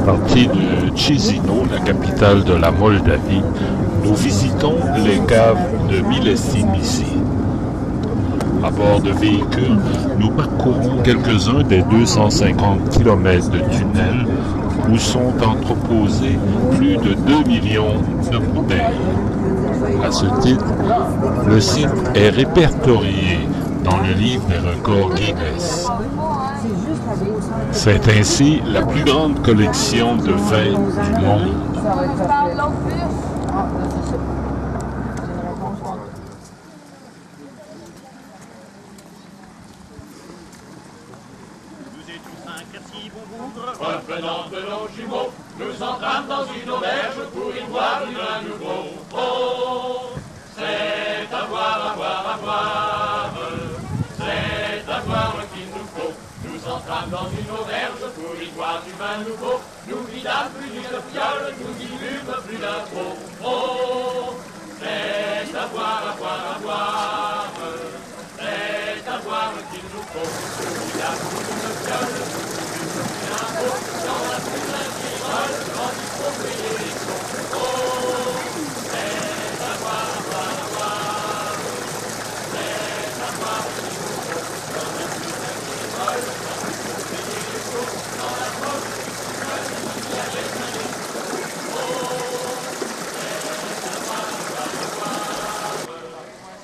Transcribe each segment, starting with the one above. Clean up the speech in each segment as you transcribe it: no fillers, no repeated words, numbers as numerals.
Parti de Chisinau, la capitale de la Moldavie, nous visitons les caves de Milestine ici. À bord de véhicules, nous parcourons quelques-uns des 250 km de tunnels où sont entreposés plus de 2 millions de bouteilles. À ce titre, le site est répertorié dans le livre des records Guinness. C'est ainsi la plus grande collection de vin du monde. Revenant de nos jumeaux, nous entrâmes dans une auberge pour y boire du vin nouveau. Oh, c'est à boire, à boire, à boire, c'est à boire qu'il nous faut. Nous entrâmes dans une auberge pour y boire du vin nouveau. Nous vidâmes plus d'une fiole, nous y bûmes plus d'un pot. Oh, c'est à boire, à boire, à boire, c'est à boire qu'il nous faut. Nous vidâmes plus d'une fiole, dans la plus intimale, quand il faut payer les sons. Oh, c'est à boire, à boire, à boire, c'est à boire qu'il nous faut. Dans la plus intimale, quand il faut payer les sons. Dans la poche, il y a les années. Oh, c'est à boire, à boire, à boire,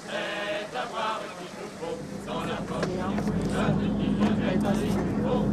c'est à boire qu'il nous faut. Dans la poche, il y a les années. Oh,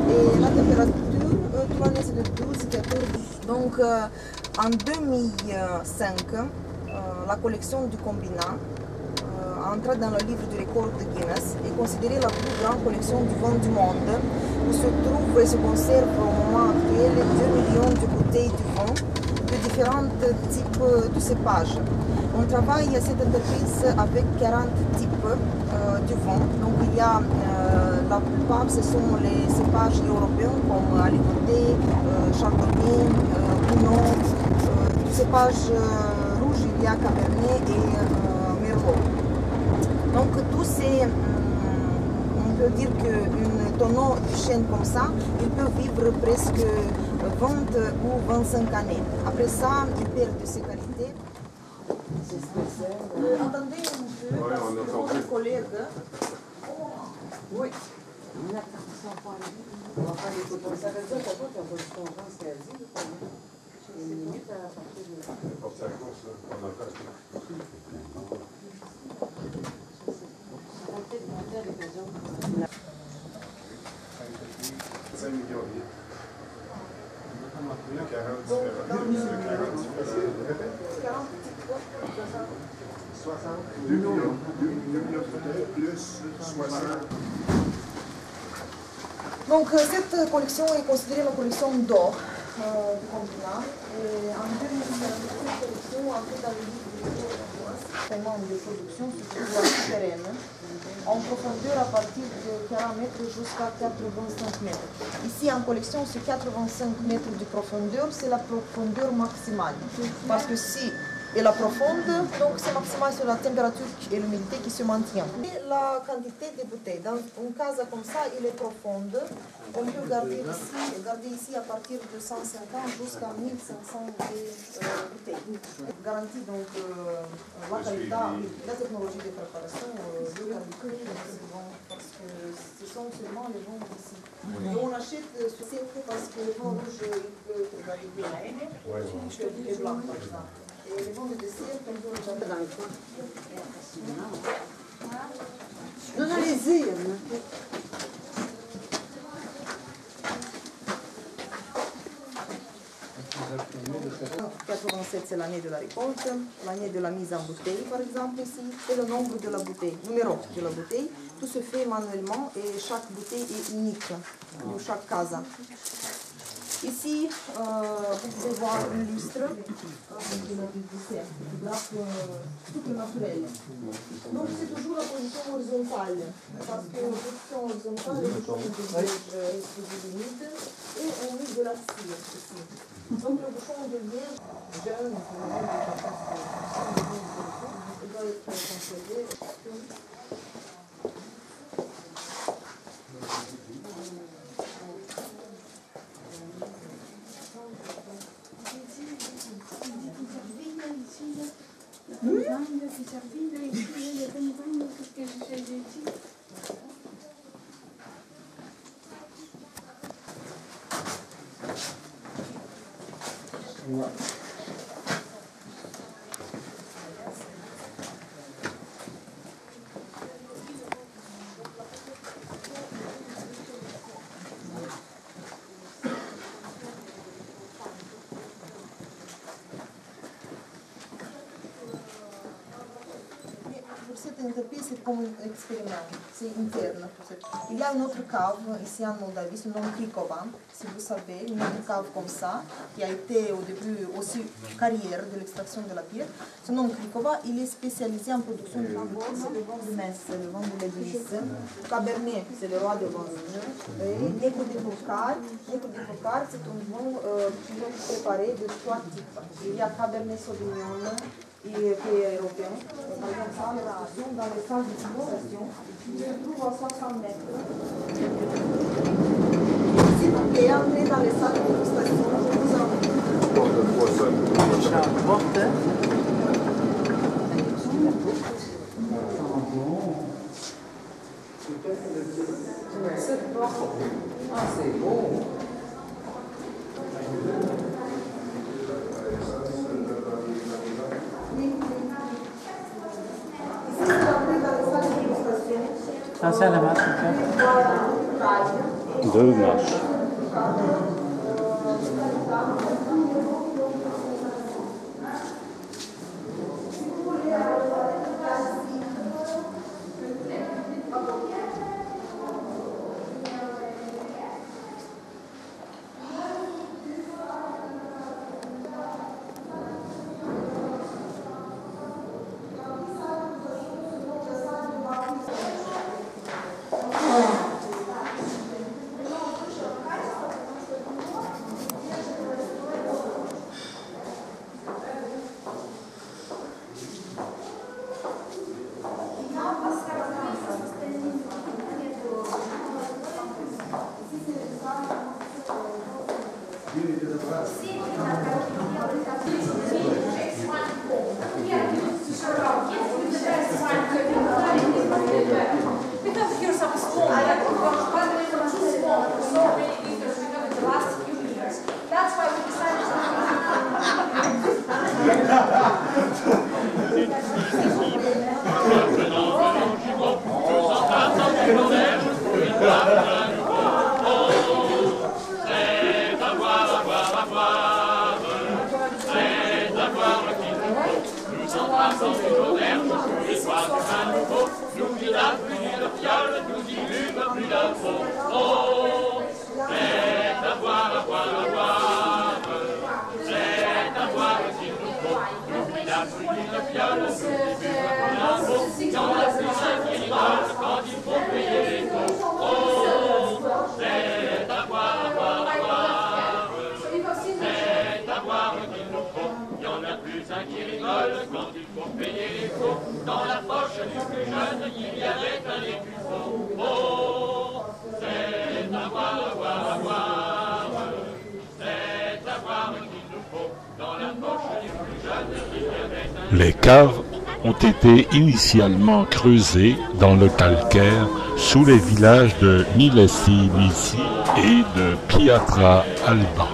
et la température tournée c'est de 12-14. Donc en 2005, la collection du combinat entra dans le livre du record de Guinness et considérée la plus grande collection du vin du monde, où se trouvent et se conservent au moment actuel 2 millions de bouteilles de vin de différents types de cépages. On travaille à cette entreprise avec 40 types de vin. Donc il y a la plupart ce sont les cépages européens comme Alicante, Chardonnay, Pinot. Du cépage rouge il y a Cabernet et Merlot. Donc tous ces, on peut dire qu'un tonneau de chêne comme ça, il peut vivre presque 20 ou 25 années. Après ça, il perd de ses qualités. Attendez un peu, parce que mon collègue... Oui. Donc cette collection est considérée la collection d'or du combinat. Et en 2007, cette collection a fait dans le livre de production sur souterraine, en profondeur à partir de 40 mètres jusqu'à 85 mètres. Ici en collection, c'est 85 mètres de profondeur, c'est la profondeur maximale. Parce que si elle est profonde, donc c'est maximal sur la température et l'humidité qui se maintient. Et la quantité de bouteilles, dans une case comme ça, il est profonde. On peut garder ici à partir de 150 jusqu'à 1500 bouteilles. Garantie donc la qualité, la technologie de préparation, le qualité, parce que sont seulement les vins ici. Et on achète ce cirque parce que le vin rouge, il peut regarder bien. Le blanc, par exemple. Et les vins de dessert, on peut regarder dans le coin. Non, allez-y. 87, c'est l'année de la récolte, l'année de la mise en bouteille, par exemple, ici, et le nombre de la bouteille, numéro de la bouteille. Tout se fait manuellement et chaque bouteille est unique, de chaque casa. Ici, vous pouvez voir une lustre de tout naturel. Donc c'est toujours la position horizontale, parce que la position horizontale est humide et on met de la cire ici. Donc le bouchon devient jeune, il doit être conservé. Cette entreprise, c'est comme un expériment, c'est interne. Il y a une autre cave ici en Moldavie, c'est le nom Cricova, si vous savez, une autre cave comme ça, qui a été au début aussi carrière de l'extraction de la pierre. Ce nom Cricova, il est spécialisé en production de vin blanc, c'est le vin de messe, le vin de l'église. Cabernet, c'est le roi de vin. Et Neco de Bocar, c'est un vin préparé de trois types. Il y a Cabernet Sauvignon, et pays européens. Par exemple, ça, la ration, dans les salles de dégustation, se trouve à 60 mètres. S'il vous plaît, entrez dans les salles de dégustation, je vous en prie. Ah, c'est beau. Ça, c'est la marche, Deux marches. Because here's some small, I have too small, so many liters because of the last few years. That's why we decided Nous vîmes plus de fiole, nous y bûmes plus de faux. Oh, c'est à boire, à boire, à boire. C'est à boire qu'il nous faut. Nous vîmes plus de fiole, nous y bûmes plus de faux. Il y en a plus un qui rigole quand il faut payer les faux. Oh, c'est à boire, à boire, à boire. C'est à boire qu'il nous faut. Il y en a plus un qui rigole quand il faut payer les faux. Dans la poche du plus jeune, il y avait un écu faux. Oh, c'est à boire, à boire, à boire. C'est à boire qu'il nous faut. Dans la poche du plus jeune, il y avait un écu faux. Les caves ont été initialement creusés dans le calcaire sous les villages de Milesi Nisi et de Piatra Alba.